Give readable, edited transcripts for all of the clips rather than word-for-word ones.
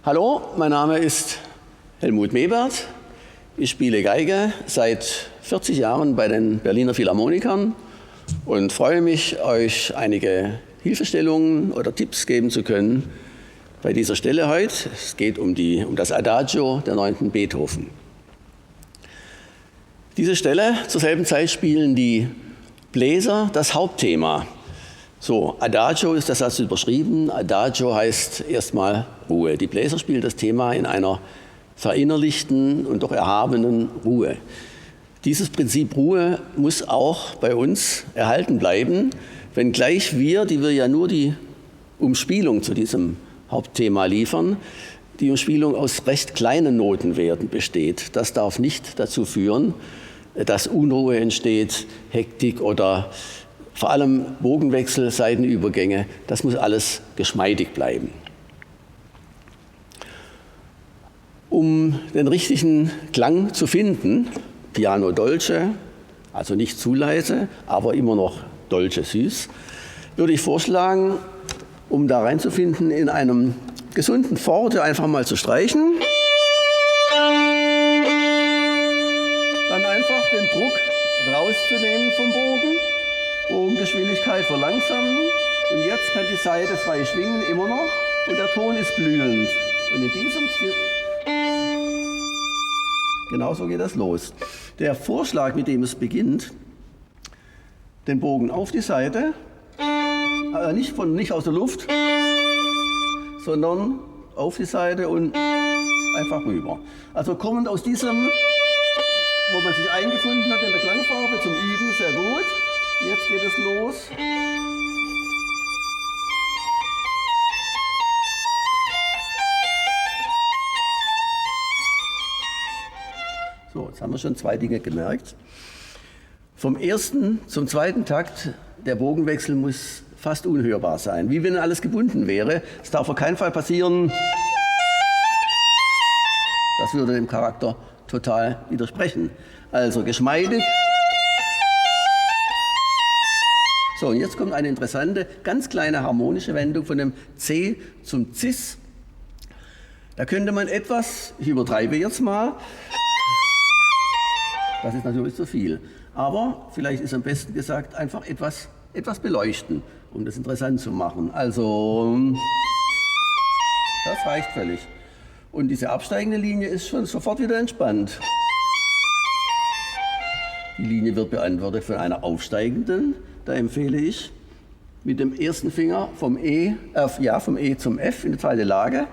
Hallo, mein Name ist Helmut Mebert. Ich spiele Geige seit 40 Jahren bei den Berliner Philharmonikern und freue mich, euch einige Hilfestellungen oder Tipps geben zu können bei dieser Stelle heute. Es geht um das Adagio der 9. Beethoven. Diese Stelle zur selben Zeit spielen die Bläser das Hauptthema. So, Adagio ist das Satz überschrieben. Adagio heißt erstmal Ruhe. Die Bläser spielen das Thema in einer verinnerlichten und doch erhabenen Ruhe. Dieses Prinzip Ruhe muss auch bei uns erhalten bleiben, wenngleich wir, die wir ja nur die Umspielung zu diesem Hauptthema liefern, die Umspielung aus recht kleinen Notenwerten besteht. Das darf nicht dazu führen, dass Unruhe entsteht, Hektik oder vor allem Bogenwechsel, Seitenübergänge. Das muss alles geschmeidig bleiben. Um den richtigen Klang zu finden, Piano dolce, also nicht zu leise, aber immer noch dolce süß, würde ich vorschlagen, um da reinzufinden, in einem gesunden Forte einfach mal zu streichen. Dann einfach den Druck rauszunehmen vom Bogen, Bogengeschwindigkeit verlangsamen. Und jetzt kann die Saite frei schwingen, immer noch, und der Ton ist blühend. Und in diesem genauso geht das los. Der Vorschlag, mit dem es beginnt, den Bogen auf die Seite, nicht aus der Luft, sondern auf die Seite und einfach rüber. Also kommend aus diesem, wo man sich eingefunden hat in der Klangfarbe, zum Üben, sehr gut. Jetzt geht es los. So, jetzt haben wir schon zwei Dinge gemerkt. Vom ersten zum zweiten Takt, der Bogenwechsel muss fast unhörbar sein, wie wenn alles gebunden wäre. Es darf auf keinen Fall passieren. Das würde dem Charakter total widersprechen. Also geschmeidig. So, und jetzt kommt eine interessante, ganz kleine harmonische Wendung von dem C zum Cis. Da könnte man etwas, ich übertreibe jetzt mal, das ist natürlich zu viel, aber vielleicht ist am besten gesagt, einfach etwas beleuchten, um das interessant zu machen. Also, das reicht völlig. Und diese absteigende Linie ist schon sofort wieder entspannt. Die Linie wird beantwortet von einer aufsteigenden. Da empfehle ich, mit dem ersten Finger vom E zum F in die zweite Lage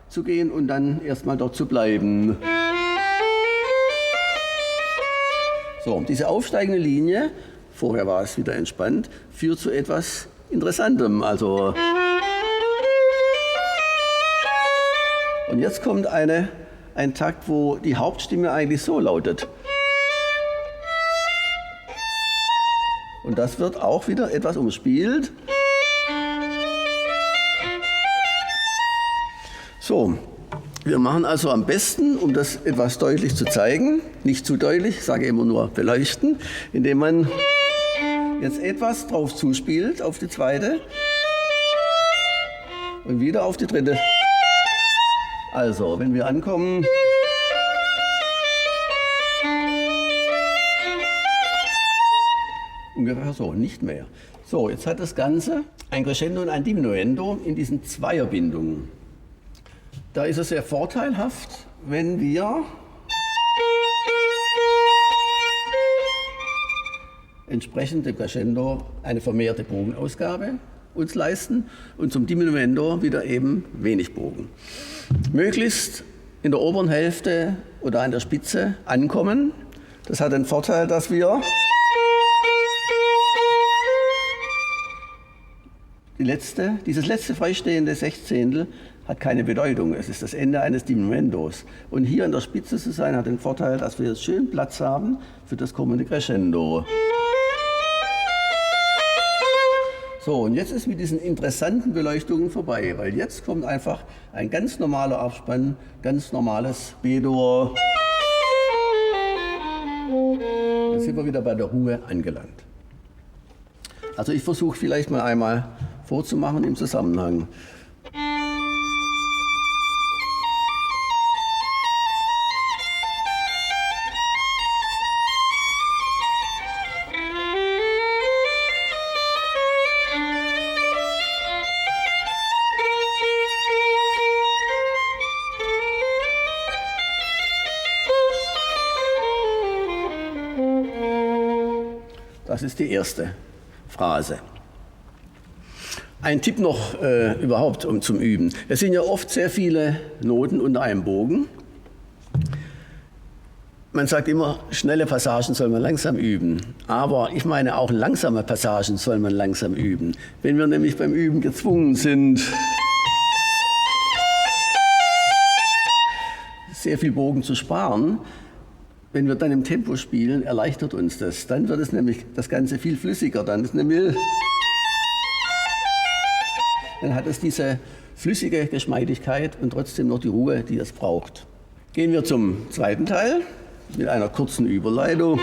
zu gehen und dann erstmal dort zu bleiben. So, diese aufsteigende Linie, vorher war es wieder entspannt, führt zu etwas Interessantem. Also und jetzt kommt ein Takt, wo die Hauptstimme eigentlich so lautet. Und das wird auch wieder etwas umspielt. So, wir machen also am besten, um das etwas deutlich zu zeigen, nicht zu deutlich, ich sage immer nur beleuchten, indem man jetzt etwas drauf zuspielt auf die zweite und wieder auf die dritte. Also, wenn wir ankommen, ungefähr so, nicht mehr. So, jetzt hat das Ganze ein Crescendo und ein Diminuendo in diesen Zweierbindungen. Da ist es sehr vorteilhaft, wenn wir entsprechend dem Crescendo eine vermehrte Bogenausgabe uns leisten und zum Diminuendo wieder eben wenig Bogen. Möglichst in der oberen Hälfte oder an der Spitze ankommen. Das hat den Vorteil, dass wir dieses letzte freistehende Sechzehntel hat keine Bedeutung. Es ist das Ende eines Diminuendos. Und hier an der Spitze zu sein, hat den Vorteil, dass wir jetzt schön Platz haben für das kommende Crescendo. So, und jetzt ist mit diesen interessanten Beleuchtungen vorbei, weil jetzt kommt einfach ein ganz normaler Abspann, ganz normales B-Dur. Jetzt sind wir wieder bei der Ruhe angelangt. Also ich versuche vielleicht mal einmal vorzumachen im Zusammenhang. Das ist die erste Phrase. Ein Tipp noch überhaupt zum Üben. Es sind ja oft sehr viele Noten unter einem Bogen. Man sagt immer, schnelle Passagen soll man langsam üben. Aber ich meine, auch langsame Passagen soll man langsam üben. Wenn wir nämlich beim Üben gezwungen sind, sehr viel Bogen zu sparen, wenn wir dann im Tempo spielen, erleichtert uns das. Dann wird es nämlich das Ganze viel flüssiger. Dann hat es diese flüssige Geschmeidigkeit und trotzdem noch die Ruhe, die es braucht. Gehen wir zum zweiten Teil mit einer kurzen Überleitung.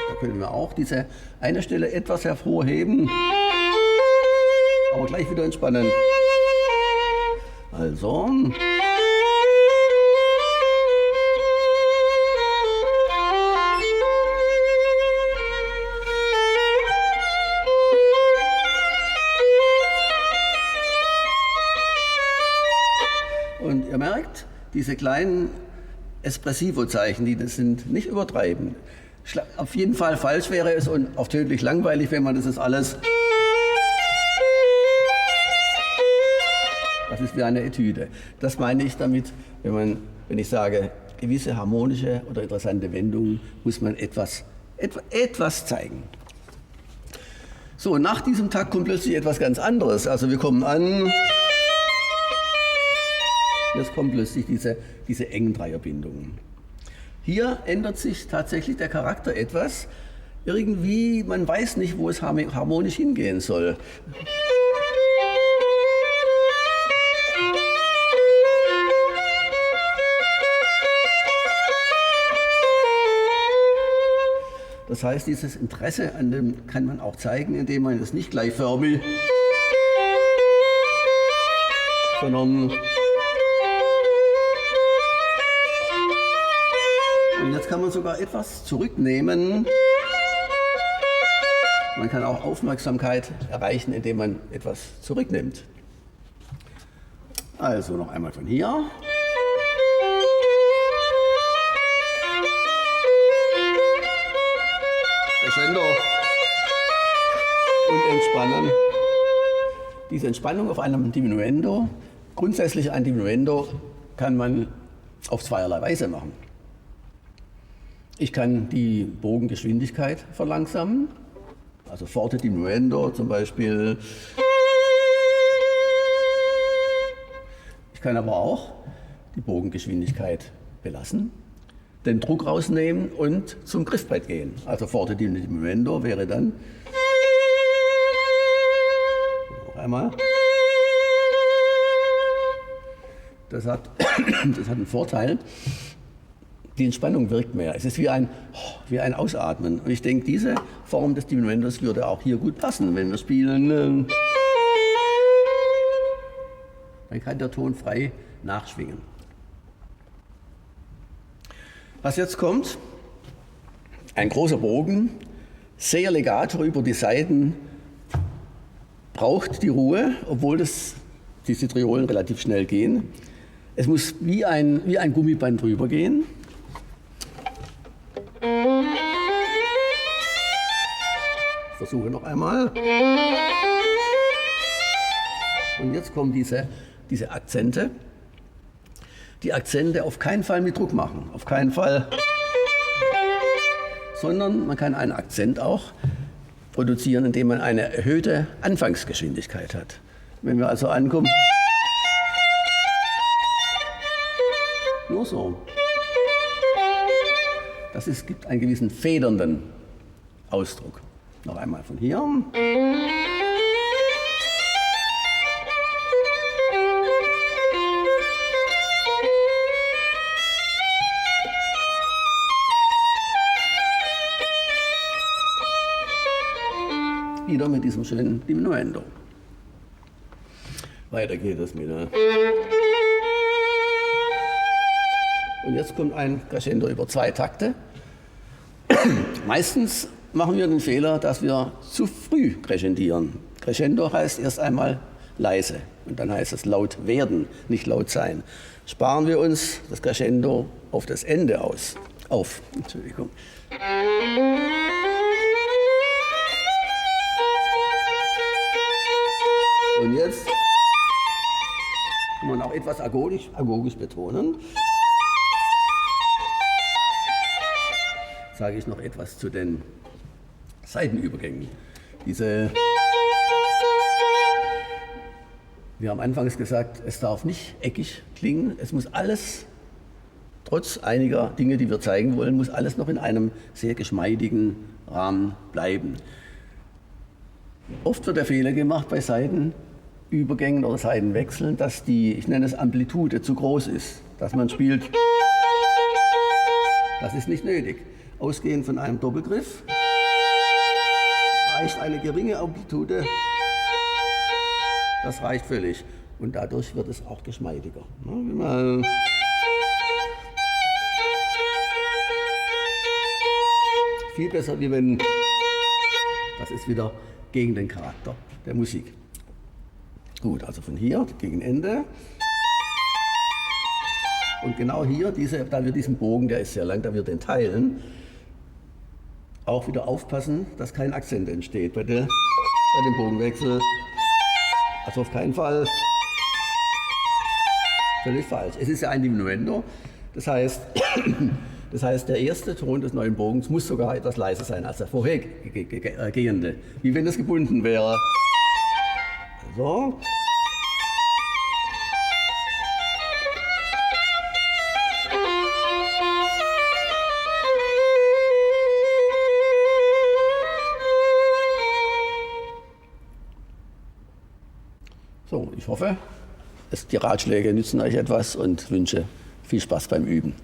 Da können wir auch diese eine Stelle etwas hervorheben, aber gleich wieder entspannen. Also. Und ihr merkt, diese kleinen Espressivo-Zeichen, das sind nicht übertreiben. Auf jeden Fall falsch wäre es und auch tödlich langweilig, wenn man das ist alles. Das ist wie eine Etüde. Das meine ich damit, wenn ich sage, gewisse harmonische oder interessante Wendungen, muss man etwas zeigen. So, nach diesem Takt kommt plötzlich etwas ganz anderes. Also wir kommen an. Jetzt kommen plötzlich diese engen Dreierbindungen. Hier ändert sich tatsächlich der Charakter etwas. Irgendwie, man weiß nicht, wo es harmonisch hingehen soll. Das heißt, dieses Interesse an dem kann man auch zeigen, indem man es nicht gleichförmig, sondern. Und jetzt kann man sogar etwas zurücknehmen. Man kann auch Aufmerksamkeit erreichen, indem man etwas zurücknimmt. Also noch einmal von hier. Crescendo und entspannen. Diese Entspannung auf einem Diminuendo, grundsätzlich ein Diminuendo kann man auf zweierlei Weise machen. Ich kann die Bogengeschwindigkeit verlangsamen, also forte diminuendo zum Beispiel. Ich kann aber auch die Bogengeschwindigkeit belassen, den Druck rausnehmen und zum Griffbrett gehen. Also forte diminuendo wäre dann. Noch einmal. Das hat einen Vorteil. Die Entspannung wirkt mehr. Es ist wie ein Ausatmen. Und ich denke, diese Form des Diminuendos würde auch hier gut passen, wenn wir spielen. Dann kann der Ton frei nachschwingen. Was jetzt kommt, ein großer Bogen, sehr legato über die Saiten, braucht die Ruhe, obwohl diese Triolen relativ schnell gehen. Es muss wie ein Gummiband drüber gehen. Ich versuche noch einmal. Und jetzt kommen diese Akzente. Die Akzente auf keinen Fall mit Druck machen, auf keinen Fall. Sondern man kann einen Akzent auch produzieren, indem man eine erhöhte Anfangsgeschwindigkeit hat. Wenn wir also ankommen, nur so. Das gibt einen gewissen federnden Ausdruck. Noch einmal von hier. Wieder mit diesem schönen Diminuendo. Weiter geht es mit. Und jetzt kommt ein Crescendo über 2 Takte. Meistens machen wir den Fehler, dass wir zu früh crescendieren. Crescendo heißt erst einmal leise. Und dann heißt es laut werden, nicht laut sein. Sparen wir uns das Crescendo auf das Ende auf. Entschuldigung. Und jetzt kann man auch etwas agogisch betonen. Sage ich noch etwas zu den Seitenübergängen. Wir haben anfangs gesagt, es darf nicht eckig klingen. Es muss alles, trotz einiger Dinge, die wir zeigen wollen, muss alles noch in einem sehr geschmeidigen Rahmen bleiben. Oft wird der Fehler gemacht bei Seitenübergängen oder Seitenwechseln, dass die, ich nenne es Amplitude, zu groß ist. Dass man spielt, das ist nicht nötig. Ausgehend von einem Doppelgriff reicht eine geringe Amplitude, das reicht völlig. Und dadurch wird es auch geschmeidiger. Viel besser, wie wenn, das ist wieder gegen den Charakter der Musik. Gut, also von hier gegen Ende. Und genau hier, da wir diesen Bogen, der ist sehr lang, da wir den teilen, auch wieder aufpassen, dass kein Akzent entsteht bei dem Bogenwechsel. Also auf keinen Fall völlig falsch. Es ist ja ein Diminuendo, das heißt, der erste Ton des neuen Bogens muss sogar etwas leiser sein als der vorhergehende, wie wenn es gebunden wäre. Also. So, ich hoffe, die Ratschläge nützen euch etwas und wünsche viel Spaß beim Üben.